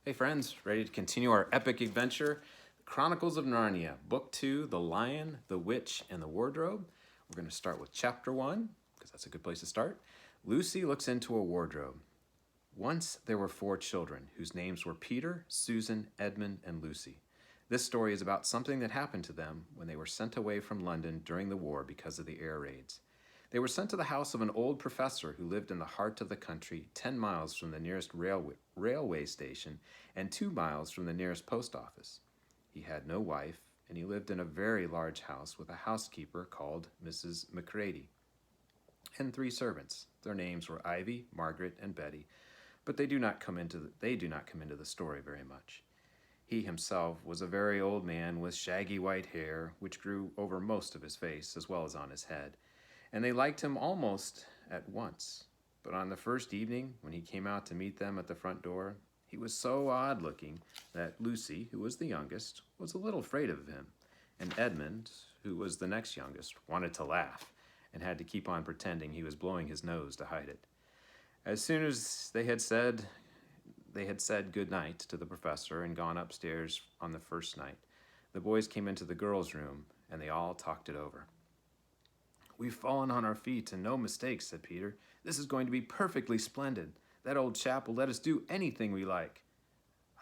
Hey friends, ready to continue our epic adventure? Chronicles of Narnia, Book 2, The Lion, the Witch, and the Wardrobe. We're going to start with Chapter 1, because that's a good place to start. Lucy looks into a wardrobe. Once there were 4 children, whose names were Peter, Susan, Edmund, and Lucy. This story is about something that happened to them when they were sent away from London during the war because of the air raids. They were sent to the house of an old professor who lived in the heart of the country, 10 miles from the nearest railway station and 2 miles from the nearest post office. He had no wife, and he lived in a very large house with a housekeeper called Mrs. Macready, and 3 servants. Their names were Ivy, Margaret, and Betty, but they do not come into the story very much. He himself was a very old man with shaggy white hair, which grew over most of his face as well as on his head, and they liked him almost at once. But on the first evening, when he came out to meet them at the front door, he was so odd looking that Lucy, who was the youngest, was a little afraid of him, and Edmund, who was the next youngest, wanted to laugh and had to keep on pretending he was blowing his nose to hide it. As soon as they had said good night to the professor and gone upstairs on the first night, the boys came into the girls' room and they all talked it over. "We've fallen on our feet, and no mistake," said Peter. "This is going to be perfectly splendid. That old chap will let us do anything we like."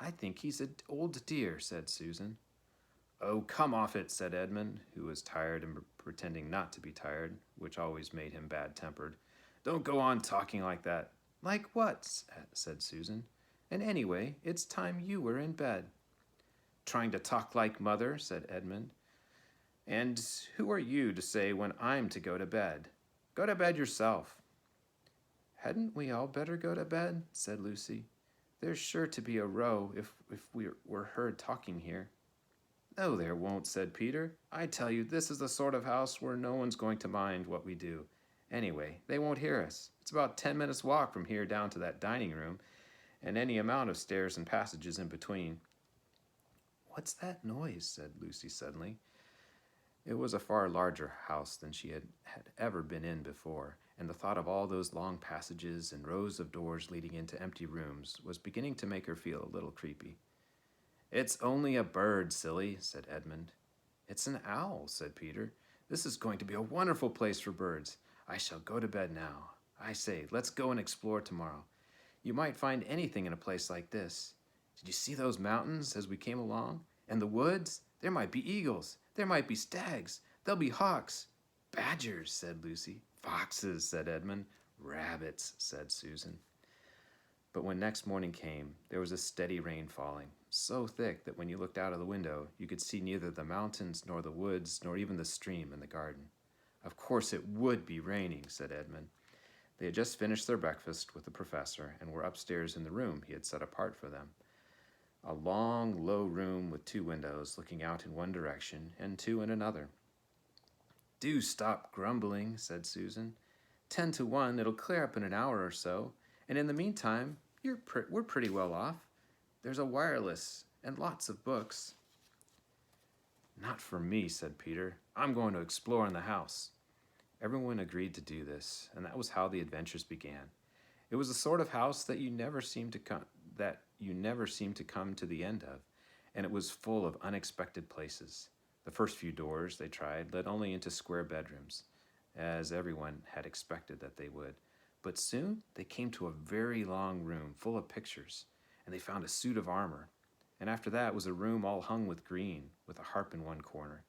"I think he's an old dear," said Susan. "Oh, come off it," said Edmund, who was tired and pretending not to be tired, which always made him bad-tempered. "Don't go on talking like that." "Like what?" said Susan. "And anyway, it's time you were in bed." "Trying to talk like mother," said Edmund. "And who are you to say when I'm to go to bed? Go to bed yourself." "Hadn't we all better go to bed?" said Lucy. "There's sure to be a row if we're heard talking here." "No, there won't," said Peter. "I tell you, this is the sort of house where no one's going to mind what we do. Anyway, they won't hear us. It's about 10 minutes' walk from here down to that dining room, and any amount of stairs and passages in between." "What's that noise?" said Lucy suddenly. It was a far larger house than she had ever been in before, and the thought of all those long passages and rows of doors leading into empty rooms was beginning to make her feel a little creepy. "It's only a bird, silly," said Edmund. "It's an owl," said Peter. "This is going to be a wonderful place for birds. I shall go to bed now. I say, let's go and explore tomorrow. You might find anything in a place like this. Did you see those mountains as we came along? And the woods? There might be eagles. There might be stags. There'll be hawks." "Badgers," said Lucy. "Foxes," said Edmund. "Rabbits," said Susan. But when next morning came, there was a steady rain falling, so thick that when you looked out of the window, you could see neither the mountains nor the woods nor even the stream in the garden. "Of course it would be raining," said Edmund. They had just finished their breakfast with the professor and were upstairs in the room he had set apart for them. A long, low room with 2 windows looking out in one direction and 2 in another. "Do stop grumbling," said Susan. 10 to 1, it'll clear up in an hour or so, and in the meantime, we're pretty well off. There's a wireless and lots of books." "Not for me," said Peter. "I'm going to explore in the house." Everyone agreed to do this, and that was how the adventures began. It was the sort of house that you never seemed to come to the end of, and it was full of unexpected places. The first few doors they tried led only into square bedrooms, as everyone had expected that they would. But soon they came to a very long room full of pictures, and they found a suit of armor. And after that was a room all hung with green, with a harp in one corner.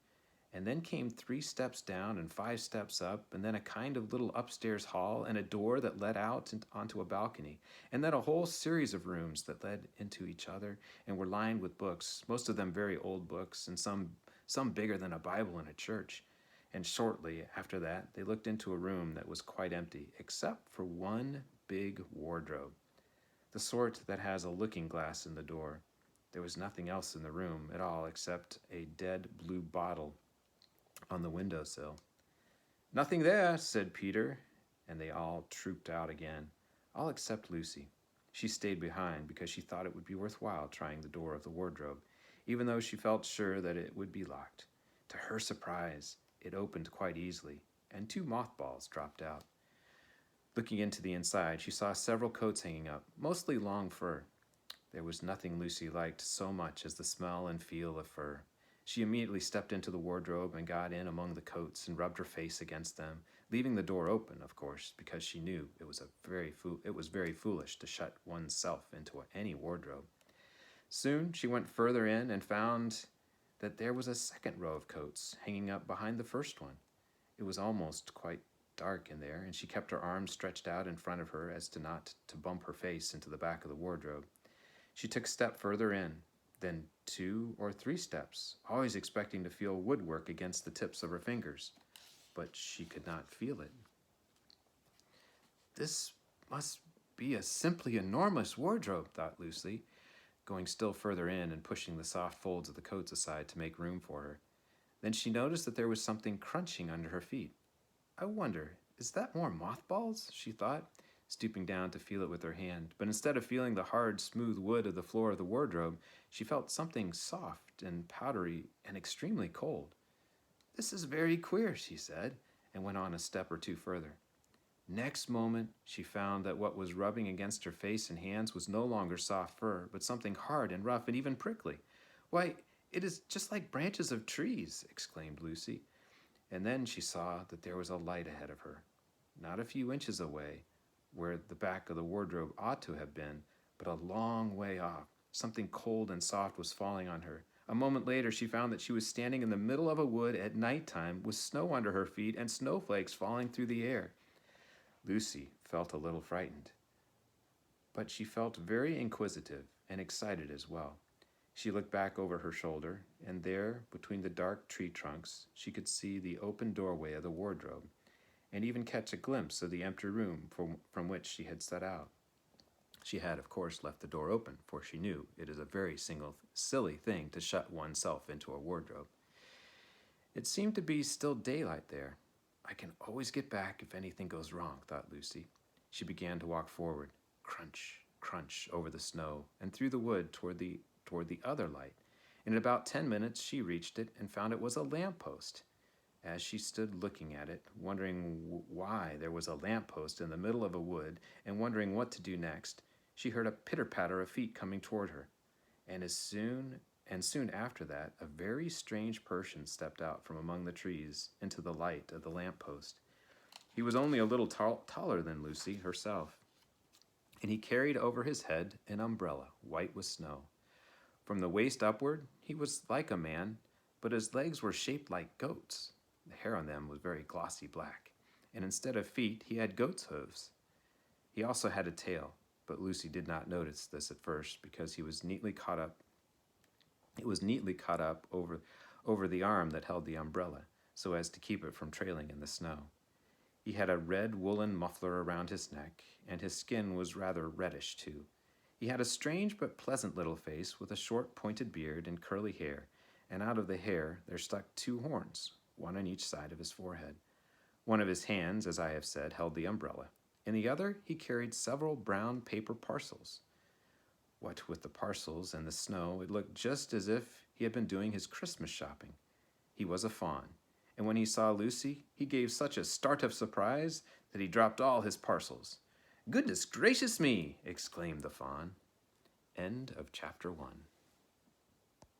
And then came 3 steps down and 5 steps up, and then a kind of little upstairs hall, and a door that led out onto a balcony, and then a whole series of rooms that led into each other and were lined with books, most of them very old books, and some bigger than a Bible in a church. And shortly after that, they looked into a room that was quite empty, except for one big wardrobe, the sort that has a looking glass in the door. There was nothing else in the room at all except a dead blue bottle on the windowsill. "Nothing there," said Peter, and they all trooped out again, all except Lucy. She stayed behind because she thought it would be worthwhile trying the door of the wardrobe, even though she felt sure that it would be locked. To her surprise, it opened quite easily, and 2 mothballs dropped out. Looking into the inside, she saw several coats hanging up, mostly long fur. There was nothing Lucy liked so much as the smell and feel of fur. She immediately stepped into the wardrobe and got in among the coats and rubbed her face against them, leaving the door open, of course, because she knew it was very foolish to shut oneself into any wardrobe. Soon she went further in and found that there was a second row of coats hanging up behind the first one. It was almost quite dark in there, and she kept her arms stretched out in front of her as to not to bump her face into the back of the wardrobe. She took a step further in, then 2 or 3 steps, always expecting to feel woodwork against the tips of her fingers, but she could not feel it. This must be a simply enormous wardrobe, thought Lucy, going still further in and pushing the soft folds of the coats aside to make room for her. Then she noticed that there was something crunching under her feet. I wonder, is that more mothballs? She thought, stooping down to feel it with her hand. But instead of feeling the hard, smooth wood of the floor of the wardrobe, she felt something soft and powdery and extremely cold. This is very queer, she said, and went on a step or 2 further. Next moment, she found that what was rubbing against her face and hands was no longer soft fur, but something hard and rough and even prickly. Why, it is just like branches of trees, exclaimed Lucy. And then she saw that there was a light ahead of her, not a few inches away, where the back of the wardrobe ought to have been, but a long way off. Something cold and soft was falling on her. A moment later, she found that she was standing in the middle of a wood at nighttime with snow under her feet and snowflakes falling through the air. Lucy felt a little frightened, but she felt very inquisitive and excited as well. She looked back over her shoulder, and there, between the dark tree trunks, she could see the open doorway of the wardrobe, and even catch a glimpse of the empty room from which she had set out. She had, of course, left the door open, for she knew it is a very silly thing to shut oneself into a wardrobe. It seemed to be still daylight there. I can always get back if anything goes wrong, thought Lucy. She began to walk forward, crunch, crunch, over the snow, and through the wood toward the other light. In about 10 minutes she reached it and found it was a lamppost. As she stood looking at it, wondering why there was a lamppost in the middle of a wood and wondering what to do next, she heard a pitter-patter of feet coming toward her. And soon after that, a very strange person stepped out from among the trees into the light of the lamppost. He was only a little taller than Lucy herself, and he carried over his head an umbrella, white with snow. From the waist upward, he was like a man, but his legs were shaped like goats. The hair on them was very glossy black, and instead of feet, he had goat's hooves. He also had a tail, but Lucy did not notice this at first because it was neatly caught up over the arm that held the umbrella, so as to keep it from trailing in the snow. He had a red woolen muffler around his neck, and his skin was rather reddish too. He had a strange but pleasant little face with a short pointed beard and curly hair, and out of the hair there stuck 2 horns, one on each side of his forehead. One of his hands, as I have said, held the umbrella. In the other he carried several brown paper parcels. What with the parcels and the snow, it looked just as if he had been doing his Christmas shopping. He was a fawn, and when he saw Lucy, he gave such a start of surprise that he dropped all his parcels. "Goodness gracious me!" exclaimed the fawn. End of chapter 1.